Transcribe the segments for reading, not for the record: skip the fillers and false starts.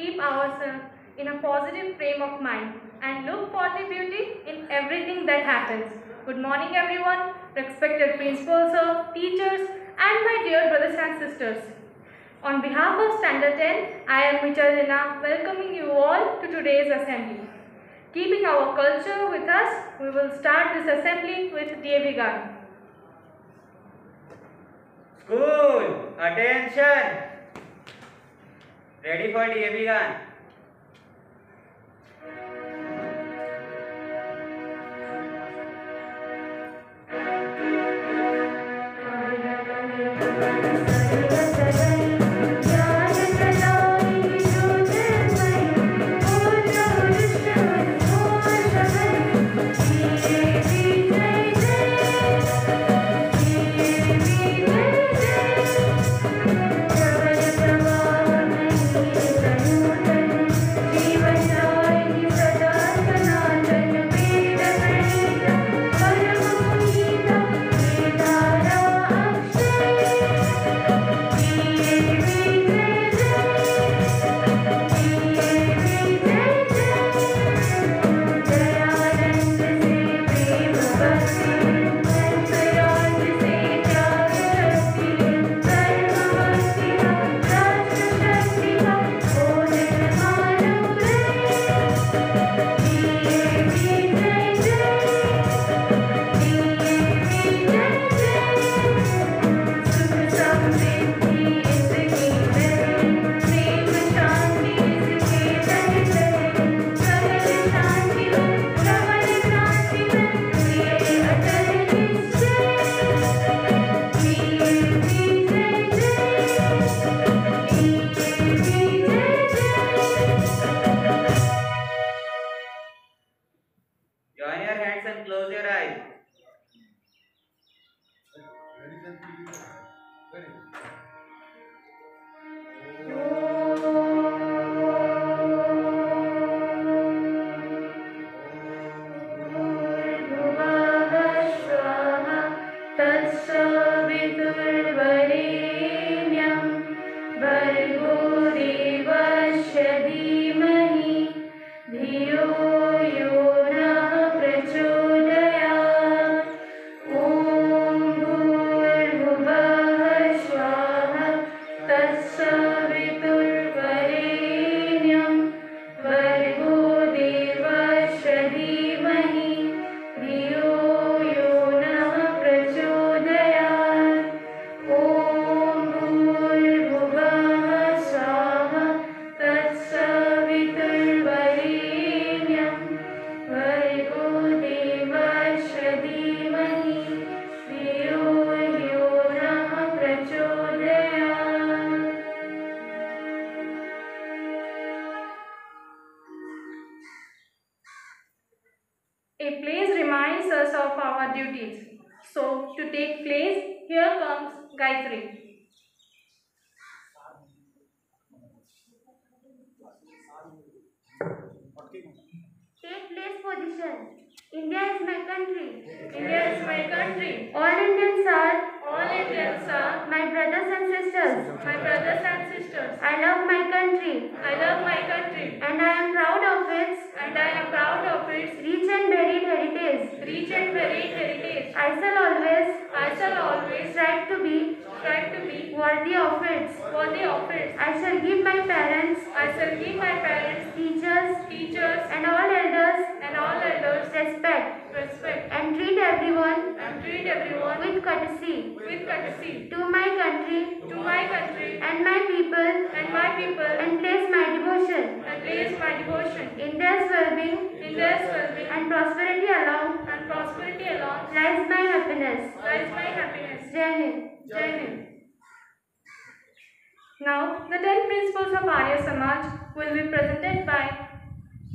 keep ourselves in a positive frame of mind and look for the beauty in everything that happens. Good morning everyone, respected principal sir, teachers and my dear brothers and sisters. On behalf of Standard 10, I am Michalina welcoming you all to today's assembly. Keeping our culture with us, we will start this assembly with DAV Gun. School, attention! Ready for DAV Gun. Join your hands and close your eyes. A place reminds us of our duties. So, to take place, here comes Gayatri. Take place position. India is my country. India is my country. All Indians All Indians are my brothers and sisters. my brothers and sisters. I love my country I love my country and I am proud of its and I am proud of its rich and varied heritage. rich and varied heritage. I shall always strive to be worthy of its. Worthy of its. I shall give my parents, I shall give my parents, teachers, and all elders elders respect respect and treat everyone and treat everyone with courtesy. with courtesy. To my country To my country and my people and place my devotion. and place my devotion. India's well-being India's well-being and prosperity along and prosperity along lies my happiness. lies my happiness. Jai Hind. Jai Hind. Now, the 10 principles of Arya Samaj will be presented by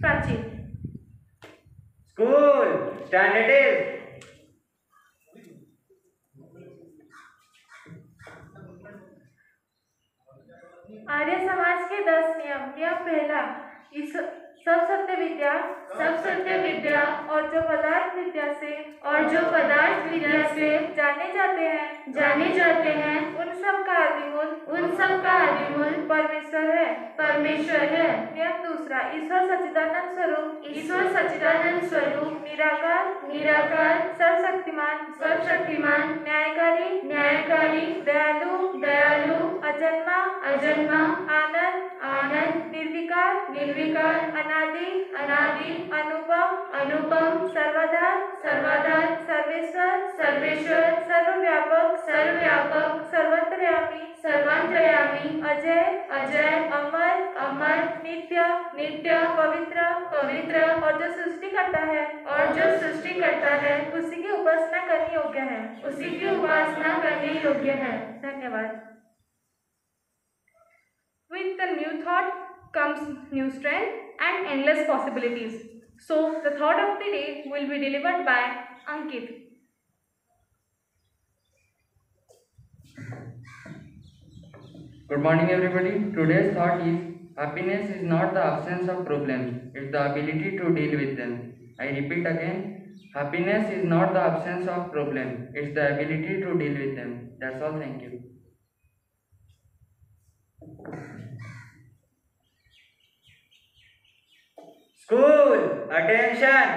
Prachi. School, stand at ease. Arya Samaj के 10 नियम। यह पहला, सब सत्य विद्या और जो पदार्थ विद्या से जाने जाते हैं उन सब का आदिमूल परमेश्वर है। ईश्वर है। नियम दूसरा, ईश्वर सच्चिदानंद स्वरूप, ईश्वर सच्चिदानंद स्वरूप, निराकार, निराकार, सर्वशक्तिमान, न्यायकारी, न्यायकारी, दयालु, दयालु, अजन्मा, अजन्मा, आनंद, आनंद, निर्विकार, निर्विकार, अनादि, अनादि, अनुपम, अनुपम, सर्वधार, सर्वधार, सर्वेश्वर, सर्वेश्वर, सर्वव्यापक, सर्वव्यापक, सर्वंतर्यामी, सर्वांतर्यामी, अजय, अजय, अमर, अमर, नित्य, नित्य, पवित्र, पवित्र, और जो सृष्टि करता है, और जो सृष्टि करता है, उसी की उपासना करनी योग्य है, उसी की उपासना करनी योग्य है। धन्यवाद। With the new thought comes new strength and endless possibilities. So, the thought of the day will be delivered by Ankit. Good morning, everybody. Today's thought is happiness is not the absence of problems, it's the ability to deal with them. I repeat again, happiness is not the absence of problems, it's the ability to deal with them. That's all. Thank you. School, attention.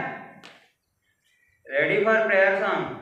Ready for prayer song.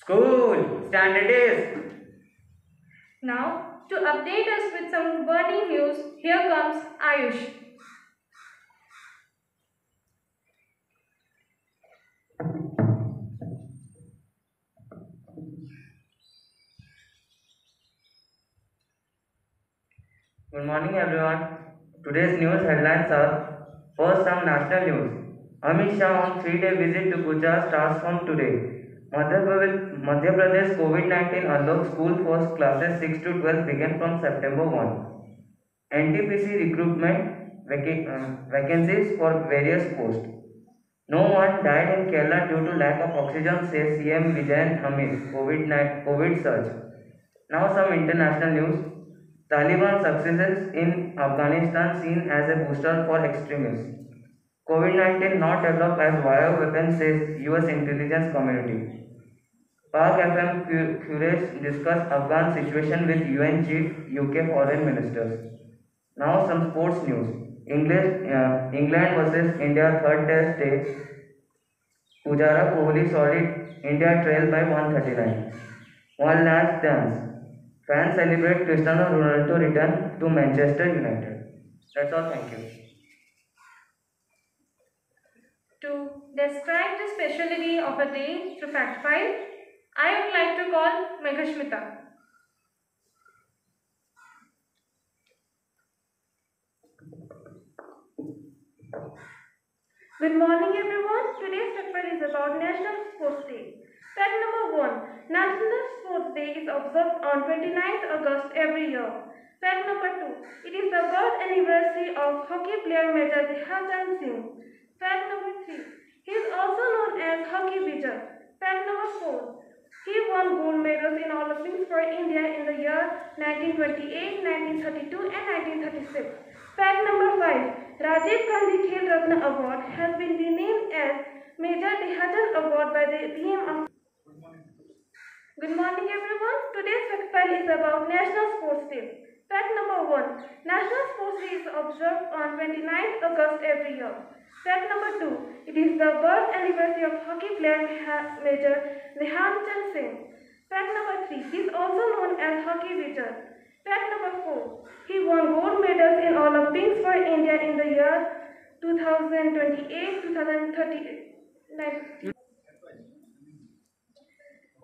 School, stand at ease. Now, to update us with some burning news, here comes Ayush. Good morning, everyone. Today's news headlines are: first, some national news. Amit Shah on 3-day visit to Gujarat starts from today. Madhya Pradesh COVID-19 unlocked school first classes 6 to 12 begin from September 1. NTPC recruitment vacancies for various posts. No one died in Kerala due to lack of oxygen, says CM Vijayan amid COVID surge. Now some international news. Taliban successes in Afghanistan seen as a booster for extremists. COVID-19 not developed as bioweapon, says US intelligence community. Pak FM curates discuss Afghan situation with UN chief, UK foreign ministers. Now some sports news. England versus India third test day. Pujara Kohli solid India trail by 139. One last dance. Fans celebrate Cristiano Ronaldo return to Manchester United. That's all. Thank you. To describe the speciality of a day through fact file, I would like to call Meghashmita. Good morning, everyone. Today's paper is about National Sports Day. Fact number 1. National Sports Day is observed on 29th August every year. Fact number 2. It is the birth anniversary of hockey player Major Dhyanchandani Singh. Fact number 3. He is also known as Hockey Wizard. Fact number 4. He won gold medals in Olympics for India in the year 1928, 1932 and 1936. Fact number 5. Rajiv Gandhi Khel Ratna Award has been renamed as Major Dhyanchandani Award by the PM of. Good morning everyone. Today's fact file is about National Sports Day. Fact number 1. National Sports Day is observed on 29th August every year. Fact number 2. It is the birth anniversary of hockey player Major Dhyanchandani Singh. Fact number 3. He is also known as Hockey Wizard. Fact number 4. He won gold medals in Olympics for India in the year 2028, 2030.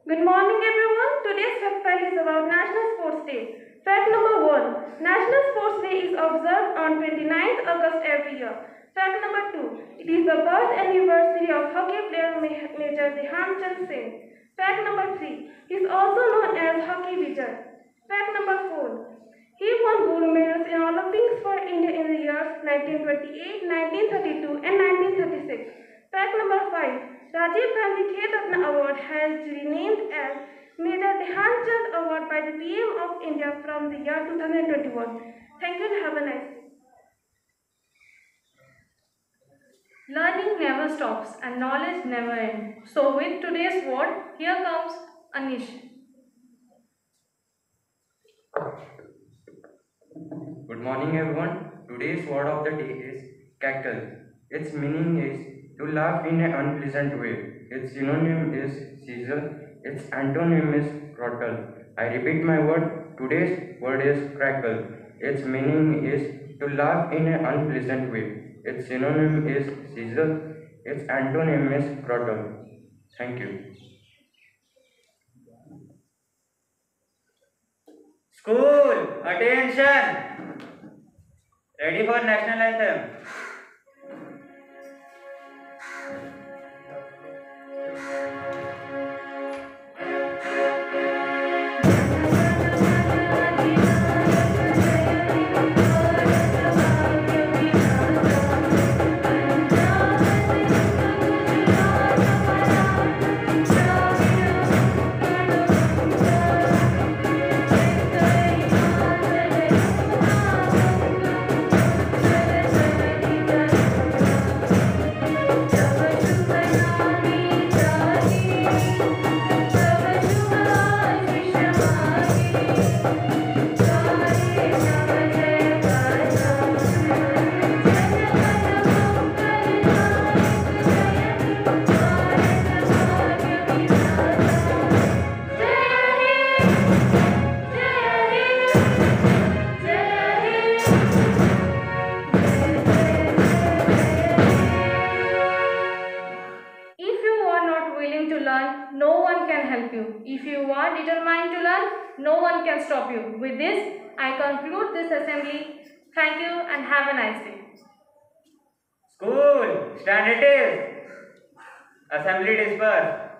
Good morning everyone. Today's fact file is about National Sports Day. Fact number 1. National Sports Day is observed on 29th August every year. Fact number 2. It is the birth anniversary of hockey player Major Dhyanchandani Singh. Fact number 3. He is also known as Hockey Wizard. Fact number 4. He won gold medals in Olympics for India in the years 1928, 1932 and 1936. Fact number 5. Rajiv Gandhi Khel Ratna Award has renamed as Major Dhyanchandani Award by the PM of India from the year 2021. Thank you and have a nice day. Learning never stops and knowledge never ends. So with today's word, here comes Anish. Good morning everyone. Today's word of the day is cackle. Its meaning is to laugh in an unpleasant way. Its synonym is sizzle. Its antonym is crottle. I repeat my word. Today's word is crackle. Its meaning is to laugh in an unpleasant way. Its synonym is sizzle. Its antonym is crottle. Thank you. School, attention! Ready for national anthem. No one can help you. If you are determined to learn, no one can stop you. With this, I conclude this assembly. Thank you and have a nice day. School, stand it is. Assembly dispersed.